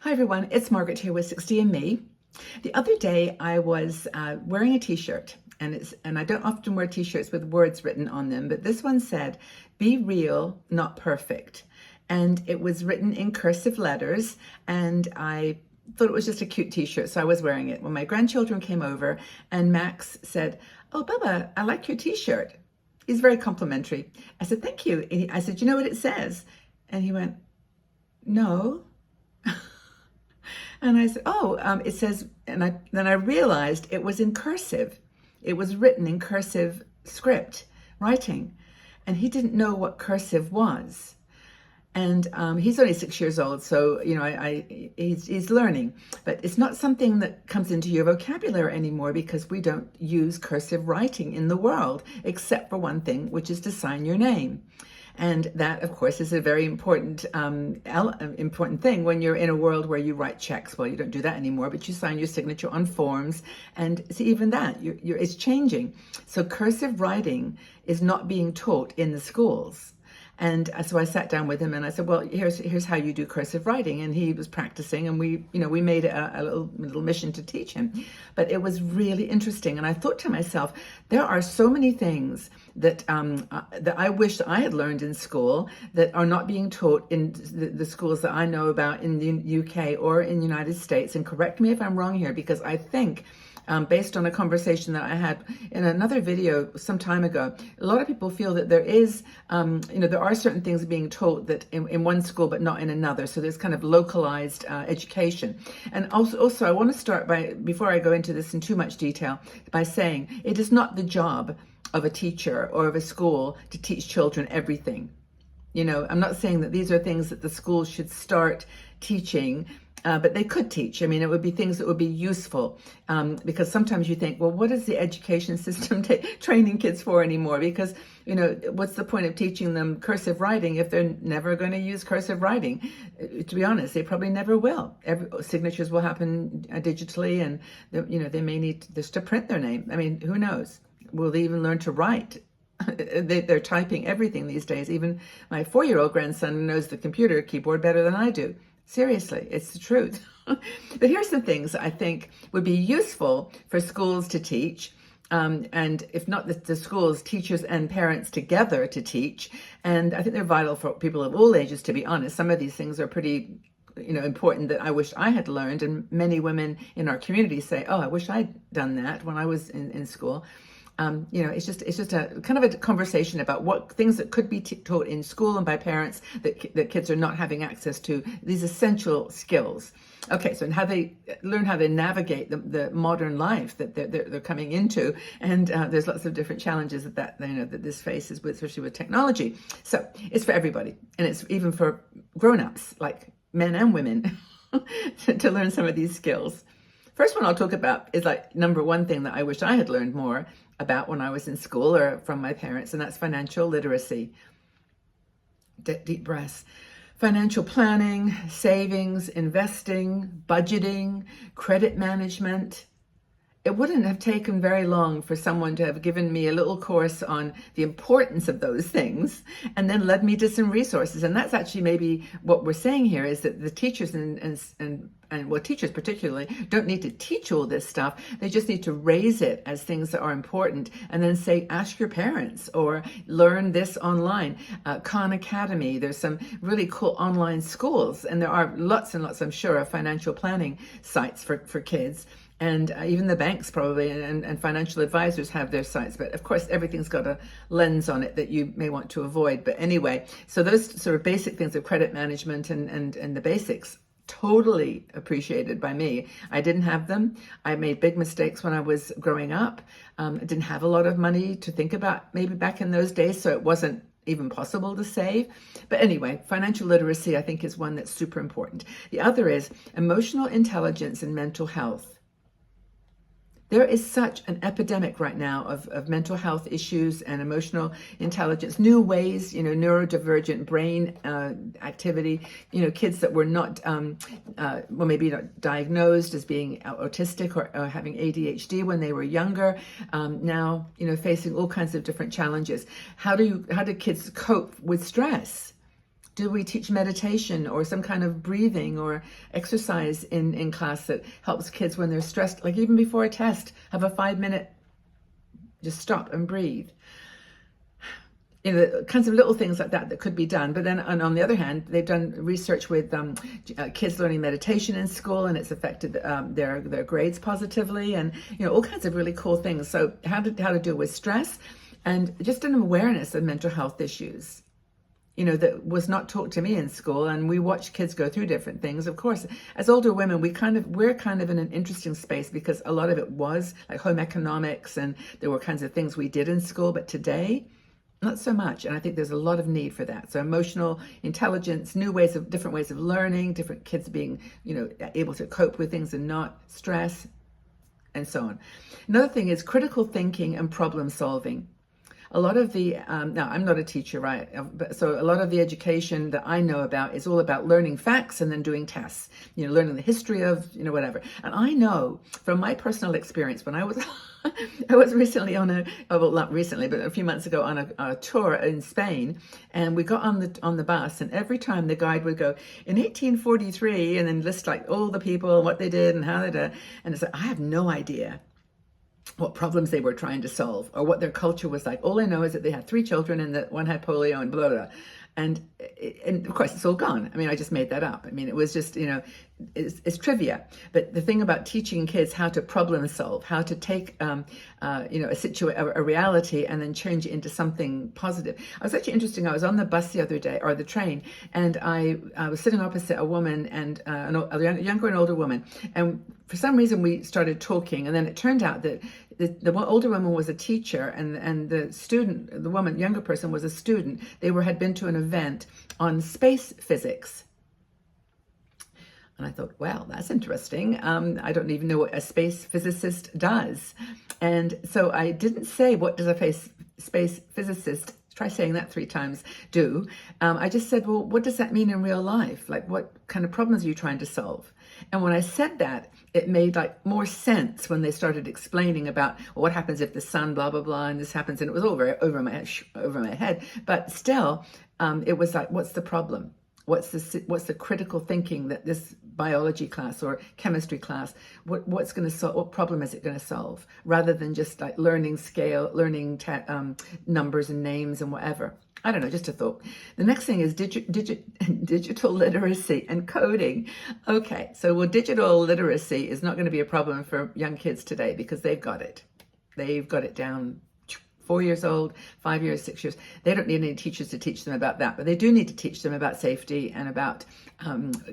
Hi everyone, it's Margaret here with 60 and Me. The other day I was wearing a t-shirt and I don't often wear t-shirts with words written on them, but this one said, "Be real, not perfect." And it was written in cursive letters, and I thought it was just a cute t-shirt, so I was wearing it. When my grandchildren came over and Max said, "Oh, Bubba, I like your t-shirt." He's very complimentary. I said, "Thank you." And I said, "You know what it says?" And he went, "No." And I said, "Oh, it says," and then I realized it was in cursive. It was written in cursive script writing, and he didn't know what cursive was. And he's only 6 years old, so he's learning. But it's not something that comes into your vocabulary anymore because we don't use cursive writing in the world, except for one thing, which is to sign your name. And that, of course, is a very important important thing when you're in a world where you write checks. Well, you don't do that anymore, but you sign your signature on forms. And see, even that, it's changing. So cursive writing is not being taught in the schools. And so I sat down with him and I said, "Well, here's how you do cursive writing." And he was practicing, and we made it a little mission to teach him. But it was really interesting. And I thought to myself, there are so many things that that I wish I had learned in school that are not being taught in the schools that I know about in the UK or in the United States. And correct me if I'm wrong here, because I think based on a conversation that I had in another video some time ago, a lot of people feel that there is, there are certain things being taught that in one school but not in another. So there's kind of localized education. And also, I want to start by, before I go into this in too much detail, by saying it is not the job of a teacher or of a school to teach children everything. I'm not saying that these are things that the schools should start teaching, but they could teach. I mean, it would be things that would be useful, because sometimes you think, well, what is the education system training kids for anymore? Because, what's the point of teaching them cursive writing if they're never going to use cursive writing? To be honest, they probably never will. Signatures will happen digitally, and they may need just to print their name. I mean, who knows? Will they even learn to write? They're typing everything these days. Even my 4-year-old grandson knows the computer keyboard better than I do. Seriously, it's the truth. But here's the things I think would be useful for schools to teach. And if not the schools, teachers and parents together to teach. And I think they're vital for people of all ages, to be honest. Some of these things are pretty important that I wish I had learned. And many women in our community say, "Oh, I wish I'd done that when I was in school." It's just a kind of a conversation about what things that could be taught in school and by parents that kids are not having access to, these essential skills. Okay, so how they learn how to navigate the modern life that they're coming into, and there's lots of different challenges that this faces, especially with technology. So it's for everybody, and it's even for grown-ups like men and women to learn some of these skills. First one I'll talk about is like number one thing that I wish I had learned more about when I was in school or from my parents, and that's financial literacy. Deep breaths. Financial planning, savings, investing, budgeting, credit management. It wouldn't have taken very long for someone to have given me a little course on the importance of those things and then led me to some resources. And that's actually maybe what we're saying here, is that the teachers and teachers particularly don't need to teach all this stuff. They just need to raise it as things that are important, and then say, ask your parents or learn this online. Khan Academy, there's some really cool online schools, and there are lots and lots, I'm sure, of financial planning sites for kids. And even the banks probably and financial advisors have their sites. But of course, everything's got a lens on it that you may want to avoid. But anyway, so those sort of basic things of credit management and the basics, totally appreciated by me. I didn't have them. I made big mistakes when I was growing up. I didn't have a lot of money to think about maybe back in those days, so it wasn't even possible to save. But anyway, financial literacy, I think, is one that's super important. The other is emotional intelligence and mental health. There is such an epidemic right now of mental health issues and emotional intelligence, new ways, neurodivergent brain activity, kids that were not, maybe not diagnosed as being autistic or having ADHD when they were younger, now, facing all kinds of different challenges. How do kids cope with stress? Do we teach meditation or some kind of breathing or exercise in class that helps kids when they're stressed? Like even before a test, have a 5-minute, just stop and breathe. Kinds of little things like that could be done. But then on the other hand, they've done research with kids learning meditation in school, and it's affected their grades positively, and all kinds of really cool things. So how to deal with stress, and just an awareness of mental health issues, that was not taught to me in school. And we watch kids go through different things. Of course, as older women, we're kind of in an interesting space because a lot of it was like home economics, and there were kinds of things we did in school. But today, not so much. And I think there's a lot of need for that. So emotional intelligence, different ways of learning, different kids being, able to cope with things and not stress, and so on. Another thing is critical thinking and problem solving. A lot of the, now I'm not a teacher, right? So a lot of the education that I know about is all about learning facts and then doing tests, learning the history of, whatever. And I know from my personal experience, when I was, I was recently well, not recently, but a few months ago on a tour in Spain, and we got on the bus, and every time the guide would go, in 1843, and then list like all the people, what they did and how they did, and it's like, I have no idea what problems they were trying to solve or what their culture was like. All I know is that they had 3 children and that one had polio and blah, blah, blah. And of course, it's all gone. I mean, I just made that up. I mean, it was just, it's trivia. But the thing about teaching kids how to problem solve, how to take, a reality and then change it into something positive. I was actually interesting. I was on the bus the other day, or the train, and I was sitting opposite a woman and a younger and older woman. And for some reason, we started talking. And then it turned out that the older woman was a teacher, and the student, the younger person, was a student. They had been to an event on space physics. And I thought, well, that's interesting. I don't even know what a space physicist does. And so I didn't say, what does a space physicist, try saying that 3 times, do? I just said, well, what does that mean in real life? Like, what kind of problems are you trying to solve? And when I said that, it made like more sense when they started explaining about, well, what happens if the sun, blah, blah, blah, and this happens. And it was all very over my head. But still, it was like, what's the problem? What's the critical thinking that this biology class or chemistry class, what's going to solve? What problem is it going to solve? Rather than just like learning scale, learning numbers and names and whatever. I don't know, just a thought. The next thing is digital literacy and coding. Okay, so digital literacy is not going to be a problem for young kids today because they've got it. They've got it down. 4 years old, 5 years, 6 years. They don't need any teachers to teach them about that, but they do need to teach them about safety and about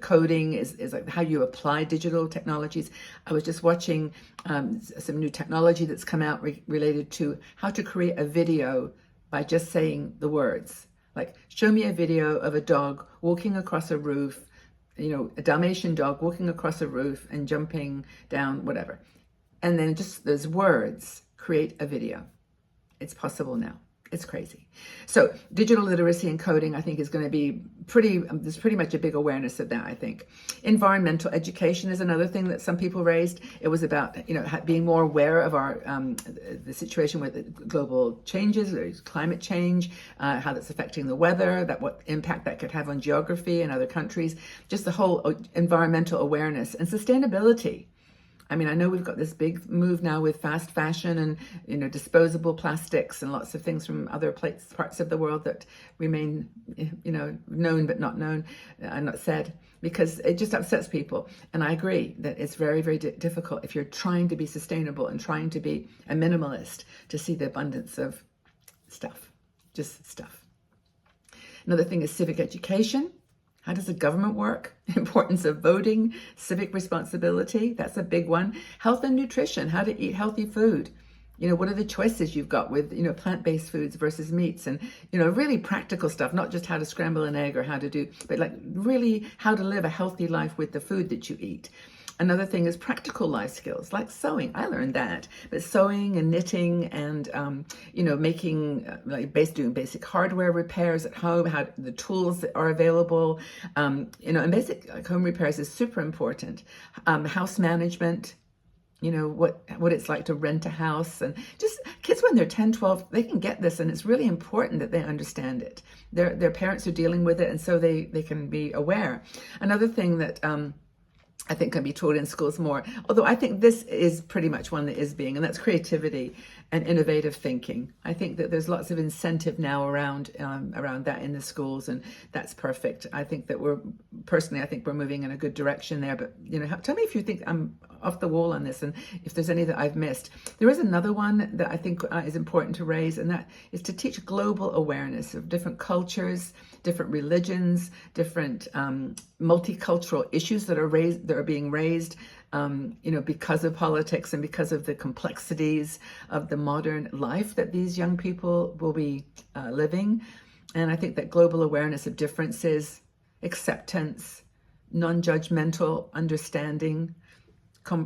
coding is like how you apply digital technologies. I was just watching some new technology that's come out related to how to create a video by just saying the words. Like, show me a video of a dog walking across a roof, a Dalmatian dog walking across a roof and jumping down, whatever. And then just those words create a video. It's possible now. It's crazy. So digital literacy and coding, I think, is going to be there's pretty much a big awareness of that, I think. Environmental education is another thing that some people raised. It was about, being more aware of our, the situation with global changes, climate change, how that's affecting the weather, what impact that could have on geography in other countries, just the whole environmental awareness and sustainability. I mean, I know we've got this big move now with fast fashion and, disposable plastics and lots of things from other parts of the world that remain, known but not known and not said, because it just upsets people. And I agree that it's very, very difficult if you're trying to be sustainable and trying to be a minimalist to see the abundance of stuff, just stuff. Another thing is civic education. How does the government work? Importance of voting, civic responsibility, that's a big one. Health and nutrition, how to eat healthy food. What are the choices you've got with, plant-based foods versus meats and, really practical stuff, not just how to scramble an egg or how to do, but like really how to live a healthy life with the food that you eat. Another thing is practical life skills, like sewing. I learned that, but sewing and knitting and, making, doing basic hardware repairs at home, how the tools that are available, and basic home repairs is super important. House management, you know, what it's like to rent a house. And just kids when they're 10, 12, they can get this, and it's really important that they understand it. Their parents are dealing with it, and so they can be aware. Another thing that I think can be taught in schools more, although I think this is pretty much one that is being, and that's creativity and innovative thinking. I think that there's lots of incentive now around that in the schools, and that's perfect. I think that I think we're moving in a good direction there. But you know, tell me if you think I'm off the wall on this, and if there's any that I've missed. There is another one that I think is important to raise, and that is to teach global awareness of different cultures, different religions, different multicultural issues that are being raised, you know, because of politics and because of the complexities of the modern life that these young people will be living. And I think that global awareness of differences, acceptance, non-judgmental understanding,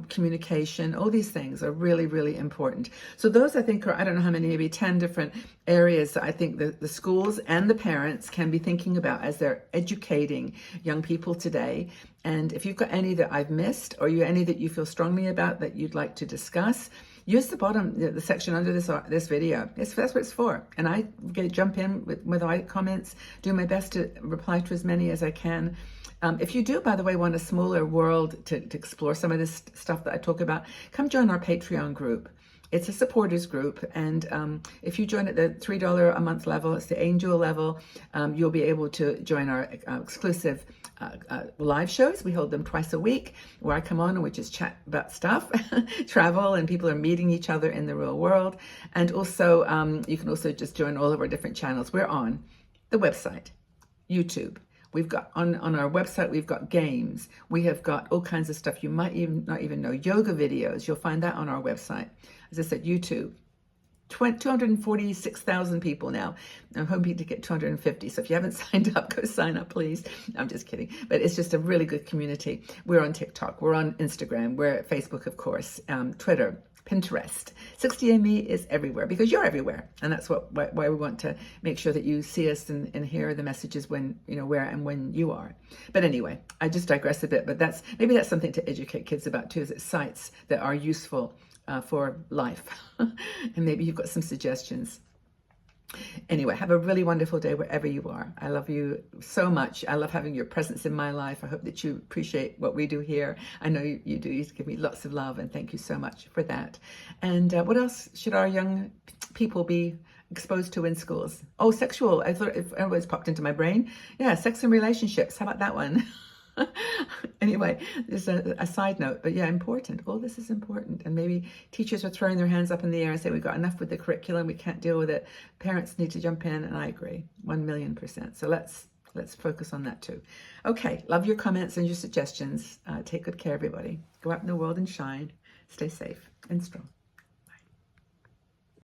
communication, all these things are really, really important. So those, I think, are, I don't know how many, maybe 10 different areas that I think the schools and the parents can be thinking about as they're educating young people today. And if you've got any that I've missed, or any that you feel strongly about that you'd like to discuss, use the bottom, the section under this video. That's what it's for. And I jump in with my comments, do my best to reply to as many as I can. If you do, by the way, want a smaller world to explore some of this stuff that I talk about, come join our Patreon group. It's a supporters group, and if you join at the $3 a month level, it's the angel level, you'll be able to join our exclusive live shows. We hold them twice a week, where I come on and we just chat about stuff, travel, and people are meeting each other in the real world. And also, you can also just join all of our different channels. We're on the website, YouTube. We've got on our website, we've got games. We have got all kinds of stuff you might not even know. Yoga videos, you'll find that on our website. As I said, YouTube. 246,000 people now. I'm hoping to get 250. So if you haven't signed up, go sign up, please. I'm just kidding. But it's just a really good community. We're on TikTok. We're on Instagram. We're at Facebook, of course, Twitter, Pinterest. 60ME is everywhere, because you're everywhere. And that's why we want to make sure that you see us and hear the messages when, you know, where and when you are. But anyway, I just digress a bit, but maybe that's something to educate kids about too, is it sites that are useful for life. And maybe you've got some suggestions. Anyway, have a really wonderful day wherever you are. I love you so much. I love having your presence in my life. I hope that you appreciate what we do here. I know you do. You give me lots of love, and thank you so much for that. And what else should our young people be exposed to in schools? Oh, sexual. I thought it always popped into my brain. Yeah, sex and relationships. How about that one? Anyway, there's a side note, but yeah, important. All this is important. And maybe teachers are throwing their hands up in the air and say, we've got enough with the curriculum, we can't deal with it. Parents need to jump in, and I agree, 1,000,000%. So let's focus on that too. Okay, love your comments and your suggestions. Take good care, everybody. Go out in the world and shine. Stay safe and strong.